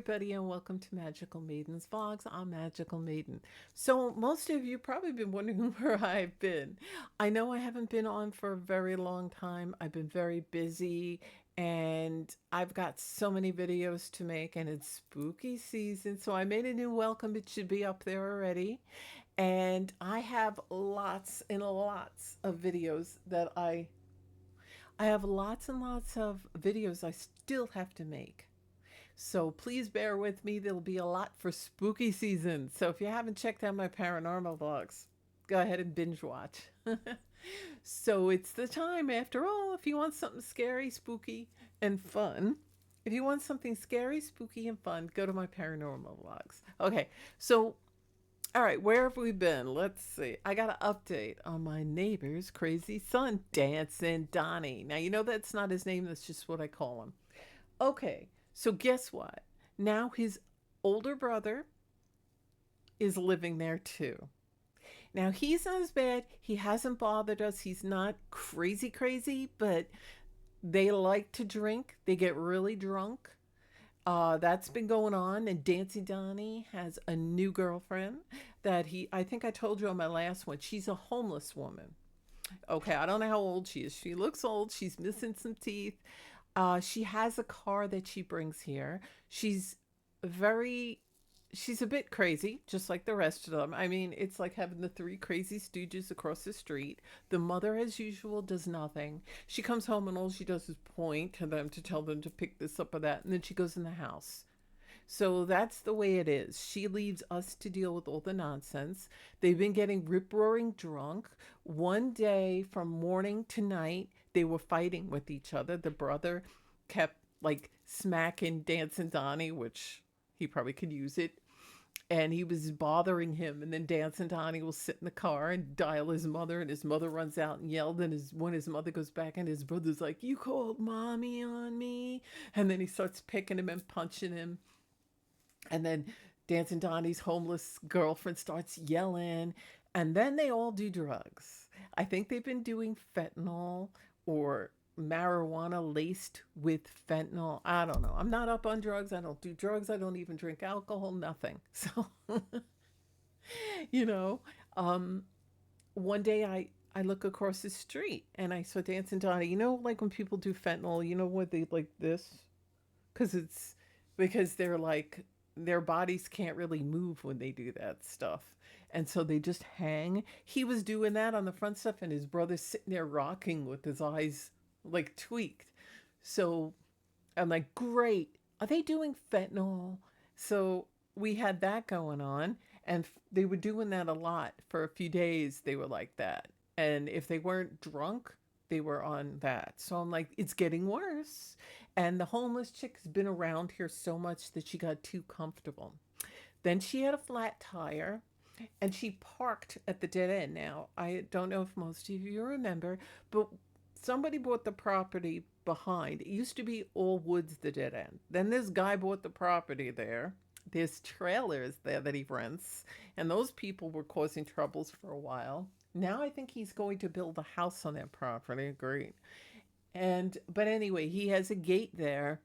everybody, and welcome to Magical Maiden's Vlogs. I'm Magical Maiden. So, most of you probably been wondering where I've been. I know I haven't been on for a very long time. I've been very busy, and I've got so many videos to make, and it's spooky season. So, I made a new welcome. It should be up there already. And I have lots and lots of videos that I have lots and lots of videos I still have to make. So please bear with me. There'll be a lot for spooky season. So if you haven't checked out my paranormal vlogs, go ahead and binge watch. So it's the time after all. If you want something scary, spooky, and fun, if you want something scary, spooky, and fun, go to my paranormal vlogs. Okay, so all right, where have we been? Let's see. I got an update on my neighbor's crazy son, Dancing Donnie. Now, you know that's not his name, that's just what I call him. Okay, so guess what? Now his older brother is living there too. Now he's not as bad. He hasn't bothered us. He's not crazy, crazy, but they like to drink. They get really drunk. That's been going on. And Dancy Donnie has a new girlfriend that I think I told you on my last one. She's a homeless woman. Okay, I don't know how old she is. She looks old. She's missing some teeth. She has a car that she brings here. She's very, she's a bit crazy, just like the rest of them. I mean, it's like having the three crazy stooges across the street. The mother, as usual, does nothing. She comes home and all she does is point to them to tell them to pick this up or that, and then she goes in the house. So that's the way it is. She leaves us to deal with all the nonsense. They've been getting rip roaring drunk. One day from morning to night, they were fighting with each other. The brother kept like smacking Dancing Donnie, which he probably could use it. And he was bothering him. And then Dancing Donnie will sit in the car and dial his mother. And his mother runs out and yelled. And when his mother goes back, and his brother's like, "You called mommy on me." And then he starts picking him and punching him. And then Dancing Donnie's homeless girlfriend starts yelling. And then they all do drugs. I think they've been doing fentanyl or marijuana laced with fentanyl. I don't know. I'm not up on drugs. I don't do drugs. I don't even drink alcohol, nothing. So, you know, um, one day I look across the street and I saw Dancing Donnie. You know, like when people do fentanyl, you know what they like this? Because it's because they're like their bodies can't really move when they do that stuff, and so they just hang. He was doing that on the front stuff, and his brother's sitting there rocking with his eyes like tweaked. So I'm like, great, are they doing fentanyl? So we had that going on, and they were doing that a lot for a few days. They were like that, and if they weren't drunk, they were on that. So I'm like, it's getting worse. And the homeless chick has been around here so much that she got too comfortable. Then she had a flat tire and she parked at the dead end. Now, I don't know if most of you remember, but somebody bought the property behind. It used to be all woods, the dead end. Then this guy bought the property there. There's trailers there that he rents, and those people were causing troubles for a while. Now I think he's going to build a house on that property. Great. And but anyway, he has a gate there,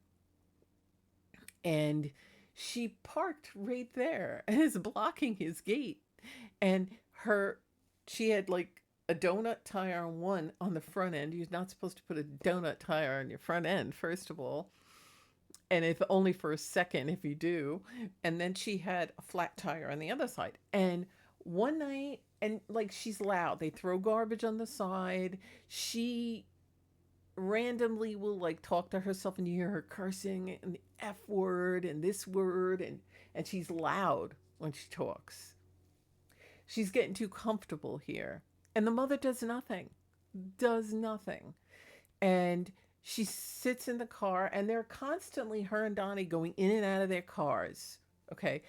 and she parked right there and is blocking his gate. And her she had like a donut tire on one on the front end. You're not supposed to put a donut tire on your front end, first of all. And if only for a second if you do. And then she had a flat tire on the other side. And one night, and like she's loud. They throw garbage on the side. She randomly will like talk to herself, and you hear her cursing and the F word and this word, and she's loud when she talks. She's getting too comfortable here. And the mother does nothing. Does nothing. And she sits in the car, and they're constantly, her and Donnie, going in and out of their cars. Okay.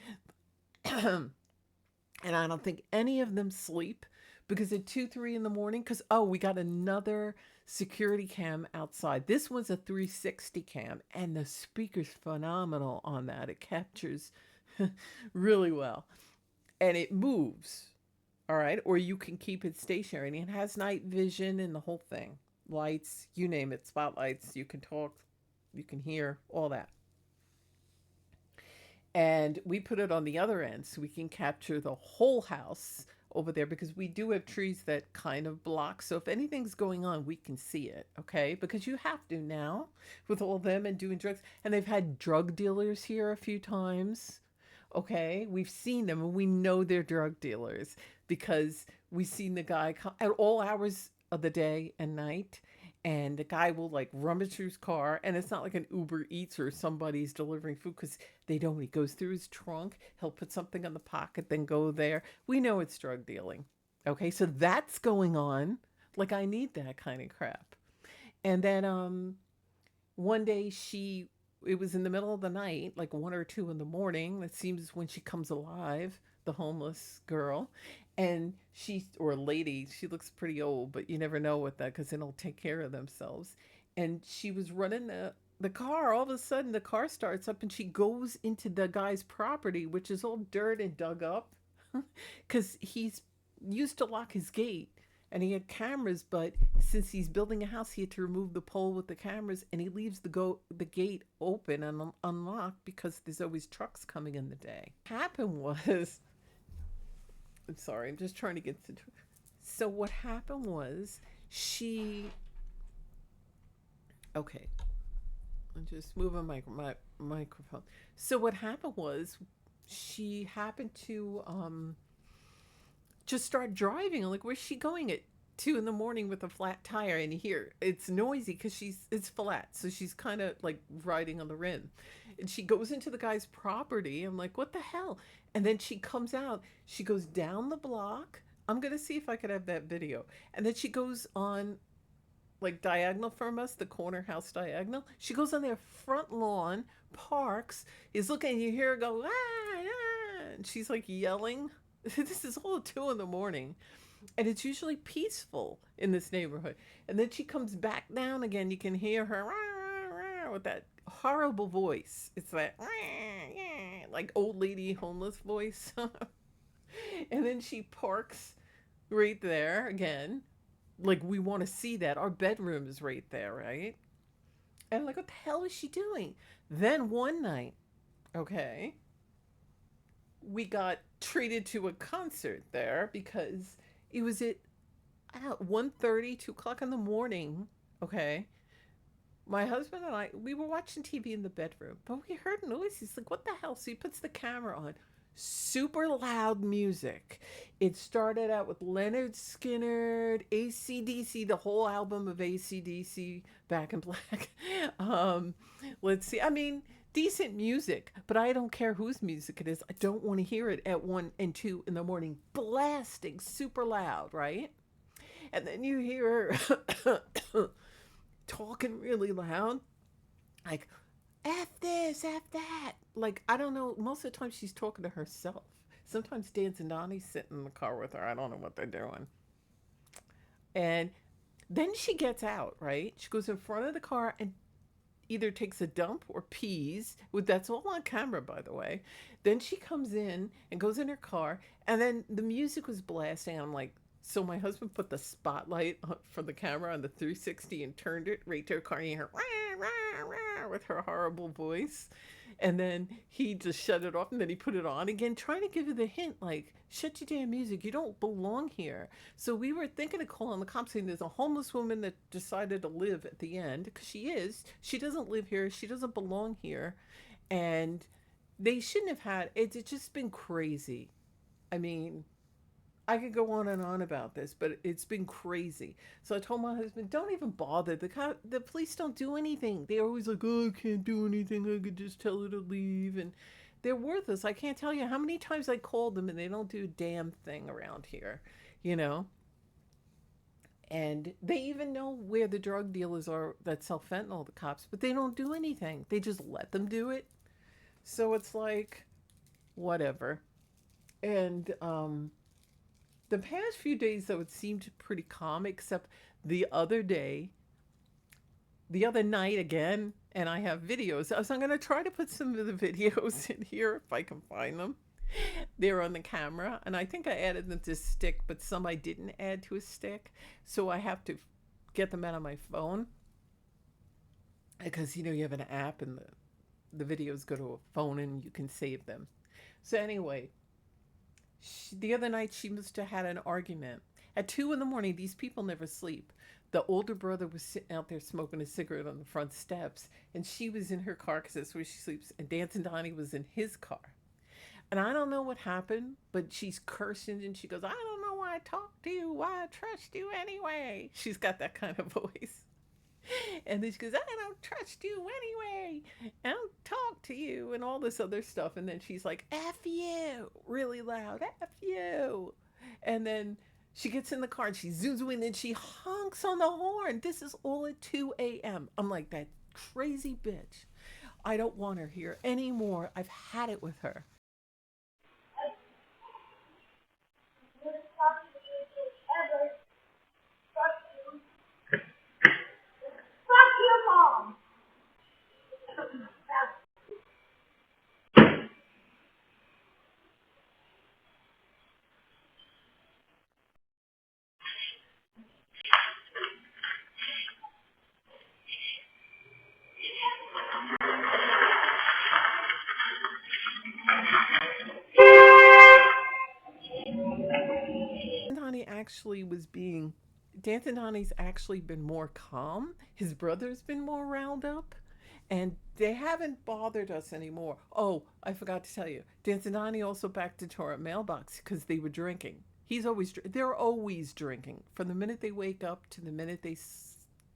And I don't think any of them sleep because at 2, 3 in the morning, because, oh, we got another security cam outside. This was a 360 cam, and the speaker's phenomenal on that. It captures really well, and it moves. All right. Or you can keep it stationary, and it has night vision and the whole thing. Lights, you name it, spotlights, you can talk, you can hear, all that. And we put it on the other end so we can capture the whole house over there, because we do have trees that kind of block. So if anything's going on, we can see it, okay? Because you have to now with all them and doing drugs. And they've had drug dealers here a few times, okay? We've seen them and we know they're drug dealers because we've seen the guy come at all hours of the day and night, and the guy will like rummage through his car, and it's not like an Uber Eats or somebody's delivering food, because they don't. He goes through his trunk, he'll put something in the pocket, then go there. We know it's drug dealing. Okay, so that's going on. Like, I need that kind of crap. And then one day it was in the middle of the night, like 1 or 2 in the morning. That seems when she comes alive, the homeless girl. And she, or lady, she looks pretty old, but you never know with that because they don't take care of themselves. And she was running the car. All of a sudden, the car starts up and she goes into the guy's property, which is all dirt and dug up because he's used to lock his gate and he had cameras, but since he's building a house, he had to remove the pole with the cameras, and he leaves the gate open and unlocked because there's always trucks coming in the day. What happened was, I'm sorry, I'm just trying to get to. So what happened was she. Okay, I'm just moving my microphone. So what happened was she happened to just start driving. I'm like, where's she going at 2 in the morning with a flat tire? And here it's noisy because it's flat, so she's kind of like riding on the rim. And she goes into the guy's property. I'm like, what the hell? And then she comes out. She goes down the block. I'm gonna see if I could have that video. And then she goes on like diagonal from us, the corner house diagonal. She goes on their front lawn, parks, is looking, you hear her go, ah, ah, and she's like yelling. This is all 2 in the morning. And it's usually peaceful in this neighborhood. And then she comes back down again. You can hear her rah, rah, rah, with that horrible voice. It's that rah, yeah, like old lady homeless voice. And then she parks right there again. Like, we want to see that. Our bedroom is right there, right? And I'm like, what the hell is she doing? Then one night, okay, we got treated to a concert there because it was at 1:30, 2 o'clock in the morning. Okay, my husband and I, we were watching TV in the bedroom, but we heard noise. He's like, what the hell? So he puts the camera on. Super loud music. It started out with Leonard Skinner, AC/DC, the whole album of AC/DC, Back in Black. um, let's see. I mean, decent music, but I don't care whose music it is. I don't want to hear it at 1 and 2 in the morning, blasting super loud, right? And then you hear her talking really loud, like, F this, F that. Like, I don't know. Most of the time, she's talking to herself. Sometimes Dance and Donnie's sitting in the car with her. I don't know what they're doing. And then she gets out, right? She goes in front of the car and either takes a dump or pees. That's all on camera, by the way. Then she comes in and goes in her car, and then the music was blasting. I'm like, so my husband put the spotlight from the camera on the 360 and turned it right to her car, and you hear rah, rah, rah, with her horrible voice. And then he just shut it off, and then he put it on again, trying to give her the hint, like, shut your damn music. You don't belong here. So we were thinking of calling the cops, saying there's a homeless woman that decided to live at the end, because she is. She doesn't live here. She doesn't belong here. And they shouldn't have had it. It's just been crazy. I mean, I could go on and on about this, but it's been crazy. So I told my husband, don't even bother. The police don't do anything. They're always like, oh, I can't do anything. I could just tell her to leave. And they're worthless. I can't tell you how many times I called them and they don't do a damn thing around here, you know? And they even know where the drug dealers are that sell fentanyl, the cops, but they don't do anything. They just let them do it. So it's like, whatever. And, the past few days, though, it seemed pretty calm, except the other day, the other night again, and I have videos. So I'm going to try to put some of the videos in here if I can find them. They're on the camera, and I think I added them to stick, but some I didn't add to a stick. So I have to get them out of my phone because, you know, you have an app and the videos go to a phone and you can save them. So anyway, the other night she must have had an argument. At 2 in the morning, these people never sleep. The older brother was sitting out there smoking a cigarette on the front steps, and she was in her car because that's where she sleeps. And Dancing Donnie was in his car. And I don't know what happened, but she's cursing and she goes, "I don't know why I talk to you, why I trust you anyway." She's got that kind of voice. And then she goes, "I don't trust you anyway. I don't talk to you," and all this other stuff. And then she's like, "F you," really loud, "F you." And then she gets in the car and she zooms in and she honks on the horn. This is all at 2 a.m. I'm like, that crazy bitch. I don't want her here anymore. I've had it with her. Donnie actually was being Danton Donnie's actually been more calm. His brother's been more round up. And they haven't bothered us anymore. Oh, I forgot to tell you. Danton Donnie also backed into our mailbox because they were drinking. They're always drinking from the minute they wake up to the minute they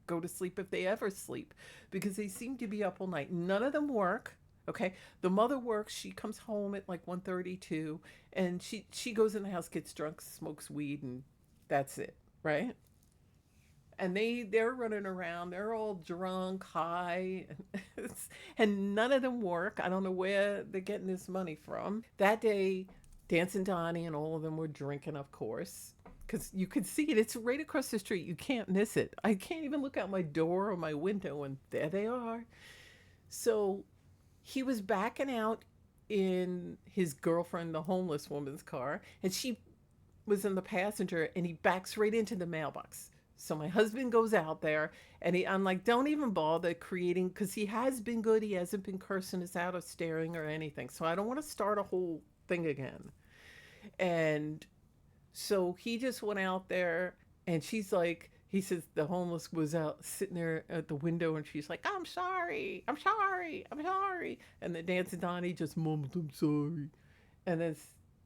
go to sleep, if they ever sleep, because they seem to be up all night. None of them work. Okay, the mother works. She comes home at like 1:32, and she goes in the house, gets drunk, smokes weed, and that's it, right? And they're running around. They're all drunk, high, and none of them work. I don't know where they're getting this money from. That day, Dancing Donnie and all of them were drinking, of course, because you could see it. It's right across the street. You can't miss it. I can't even look out my door or my window, and there they are. So he was backing out in his girlfriend, the homeless woman's car, and she was in the passenger, and he backs right into the mailbox. So my husband goes out there, and I'm like, don't even bother creating, because he has been good. He hasn't been cursing us out or staring or anything. So I don't want to start a whole thing again. And so he just went out there, and she's like, he says the homeless was out sitting there at the window, and she's like, "I'm sorry, I'm sorry, I'm sorry." And the Dancing Donnie just mumbled, "I'm sorry." And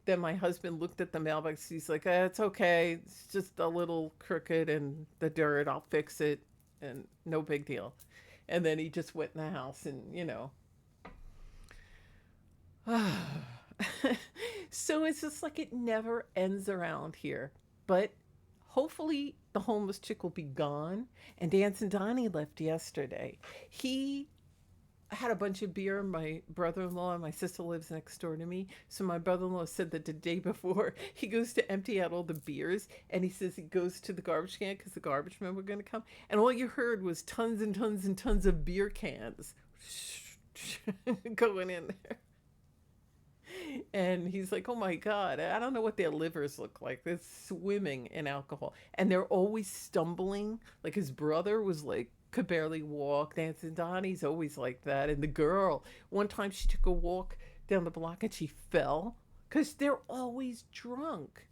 then my husband looked at the mailbox. He's like, "It's okay. It's just a little crooked and the dirt. I'll fix it, and no big deal." And then he just went in the house, and so it's just like it never ends around here. But hopefully the homeless chick will be gone. And Dancing Donnie left yesterday. He had a bunch of beer. My brother-in-law and my sister lives next door to me. So my brother-in-law said that the day before he goes to empty out all the beers, and he says he goes to the garbage can because the garbage men were going to come, and all you heard was tons and tons and tons of beer cans going in there. And he's like, "Oh my God, I don't know what their livers look like. They're swimming in alcohol. And they're always stumbling." Like his brother was like, could barely walk. Dancing Donnie's always like that. And the girl, one time she took a walk down the block and she fell because they're always drunk.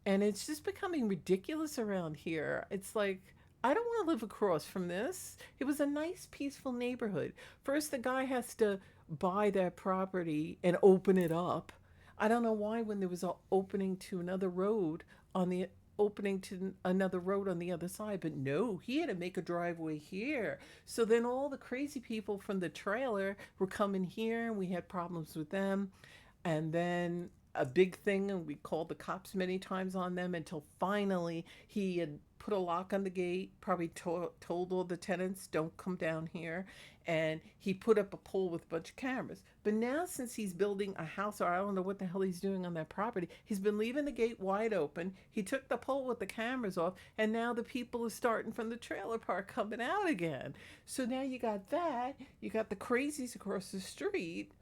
And it's just becoming ridiculous around here. It's like, I don't want to live across from this. It was a nice, peaceful neighborhood. First, the guy has to buy that property and open it up. I don't know why, when there was an opening to another road on the opening to another road on the other side, but no, he had to make a driveway here. So then all the crazy people from the trailer were coming here, and we had problems with them. And then a big thing, and we called the cops many times on them until finally he had put a lock on the gate, probably told all the tenants, "Don't come down here." And he put up a pole with a bunch of cameras. But now, since he's building a house, or I don't know what the hell he's doing on that property, he's been leaving the gate wide open. He took the pole with the cameras off, and now the people are starting from the trailer park coming out again. So now you got that, you got the crazies across the street.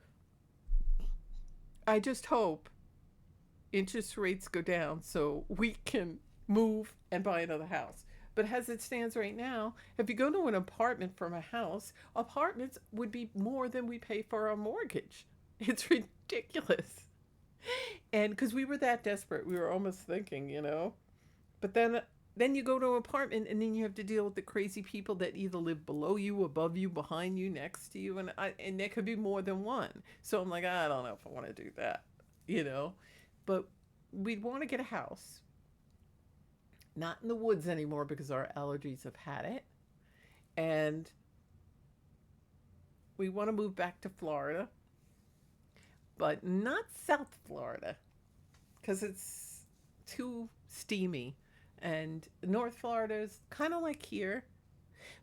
I just hope interest rates go down so we can move and buy another house. But as it stands right now, if you go to an apartment from a house, apartments would be more than we pay for our mortgage. It's ridiculous. And because we were that desperate, we were almost thinking, But then you go to an apartment and then you have to deal with the crazy people that either live below you, above you, behind you, next to you, and there could be more than one. So I'm like, I don't know if I want to do that, you know. But we'd want to get a house, not in the woods anymore because our allergies have had it, and we want to move back to Florida, but not South Florida because it's too steamy. And North Florida is kind of like here,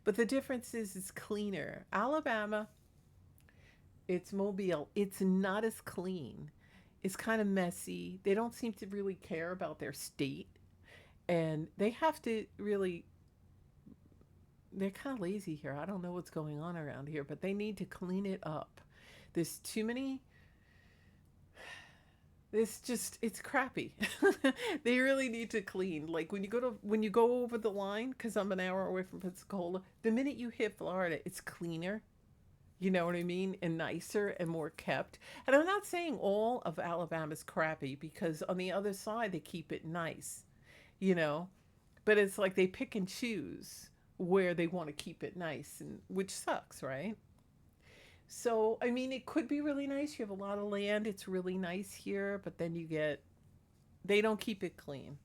but the difference is it's cleaner. Alabama, it's Mobile, it's not as clean. It's kind of messy. They don't seem to really care about their state. And they have to really, they're kind of lazy here. I don't know what's going on around here, but they need to clean it up. There's too many. It's crappy. They really need to clean. Like when you go over the line, because I'm an hour away from Pensacola, the minute you hit Florida, it's cleaner. You know what I mean? And nicer and more kept. And I'm not saying all of Alabama's crappy because on the other side they keep it nice, you know? But it's like they pick and choose where they want to keep it nice, and which sucks, right? So, I mean, it could be really nice. You have a lot of land. It's really nice here, but then they don't keep it clean.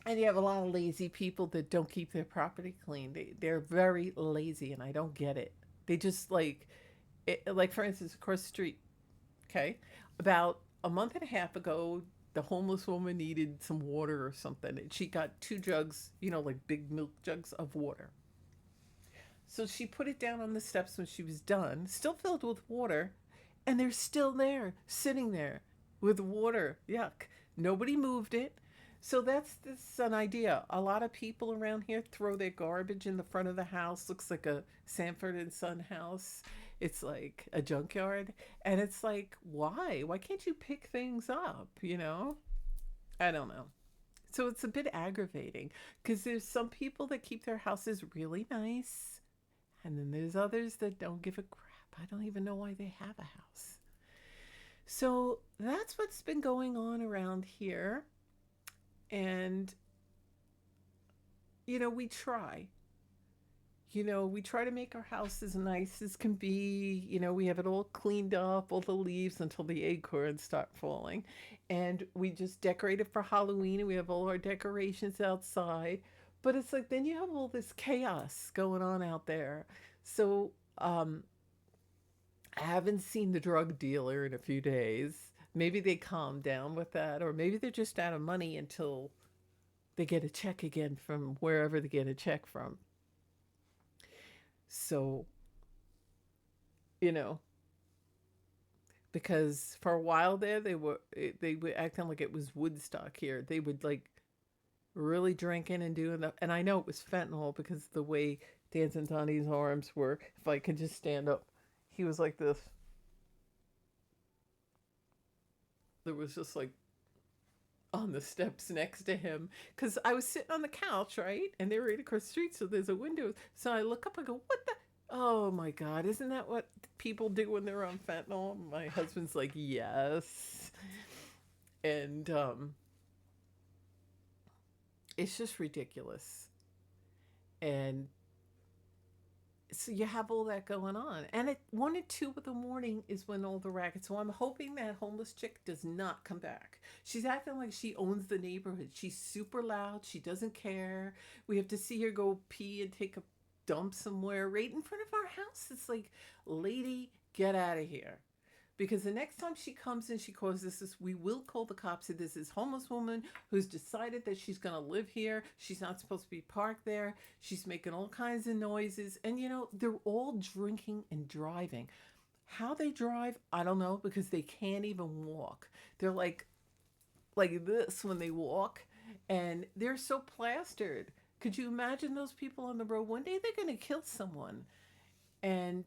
And you have a lot of lazy people that don't keep their property clean. They're very lazy, and I don't get it. They just like for instance, across the street, okay, about a month and a half ago, the homeless woman needed some water or something, and she got two jugs, like big milk jugs of water. So she put it down on the steps when she was done, still filled with water, and they're still there, sitting there with water. Yuck. Nobody moved it. So that's this an idea. A lot of people around here throw their garbage in the front of the house. Looks like a Sanford and Son house. It's like a junkyard. And it's like, why? Why can't you pick things up, I don't know. So it's a bit aggravating because there's some people that keep their houses really nice, and then there's others that don't give a crap. I don't even know why they have a house. So that's what's been going on around here. And, we try. We try to make our house as nice as can be. We have it all cleaned up, all the leaves until the acorns start falling. And we just decorate it for Halloween, and we have all our decorations outside. But it's like then you have all this chaos going on out there. So I haven't seen the drug dealer in a few days. Maybe they calm down with that, or maybe they're just out of money until they get a check again from wherever they get a check from. So, you know, because for a while there they were acting like it was Woodstock here. They would like really drinking and doing that, and I know it was fentanyl because the way Dancing Donnie's arms were. If I could just stand up, he was like this. There was just like on the steps next to him because I was sitting on the couch, right? And they were right across the street, so there's a window. So I look up, I go, what the? Oh my God, isn't that what people do when they're on fentanyl? My husband's like, yes. And it's just ridiculous. And so you have all that going on. And at 1 or 2 in the morning is when all the racket. So I'm hoping that homeless chick does not come back. She's acting like she owns the neighborhood. She's super loud. She doesn't care. We have to see her go pee and take a dump somewhere right in front of our house. It's like, lady, get out of here. Because the next time she comes and she causes this, we will call the cops. That this is homeless woman who's decided that she's going to live here. She's not supposed to be parked there. She's making all kinds of noises. And, they're all drinking and driving. How they drive, I don't know, because they can't even walk. They're like this when they walk. And they're so plastered. Could you imagine those people on the road? One day they're going to kill someone. And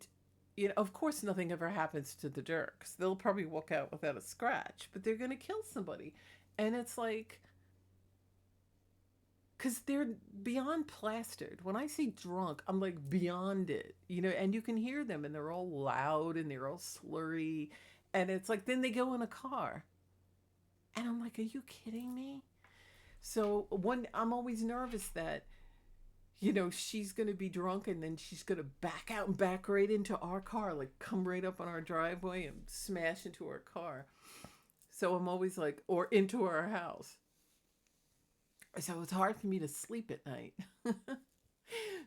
of course, nothing ever happens to the jerks. They'll probably walk out without a scratch, but they're going to kill somebody. And it's like, because they're beyond plastered. When I say drunk, I'm like beyond it, and you can hear them and they're all loud and they're all slurry. And it's like, then they go in a car. And I'm like, are you kidding me? So I'm always nervous that, she's going to be drunk and then she's going to back out and back right into our car, like come right up on our driveway and smash into our car. So I'm always like, or into our house. So it's hard for me to sleep at night.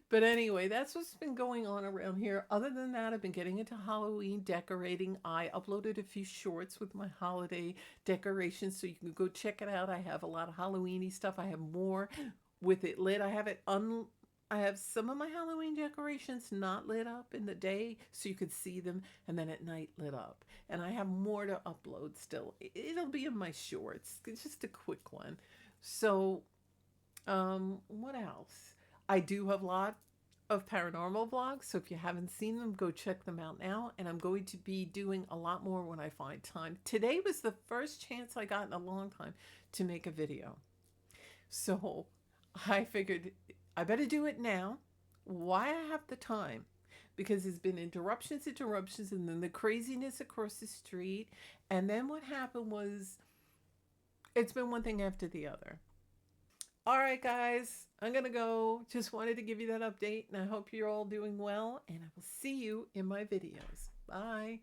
But anyway, that's what's been going on around here. Other than that, I've been getting into Halloween decorating. I uploaded a few shorts with my holiday decorations, so you can go check it out. I have a lot of Halloweeny stuff. I have more with it lit. I have some of my Halloween decorations not lit up in the day so you could see them, and then at night lit up. And I have more to upload still. It'll be in my shorts. It's just a quick one. So, what else? I do have a lot of paranormal vlogs, so if you haven't seen them, go check them out now. And I'm going to be doing a lot more when I find time. Today was the first chance I got in a long time to make a video. So I figured I better do it now. Why I have the time? Because there's been interruptions, and then the craziness across the street. And then what happened was, it's been one thing after the other. All right, guys, I'm going to go. Just wanted to give you that update, and I hope you're all doing well, and I will see you in my videos. Bye.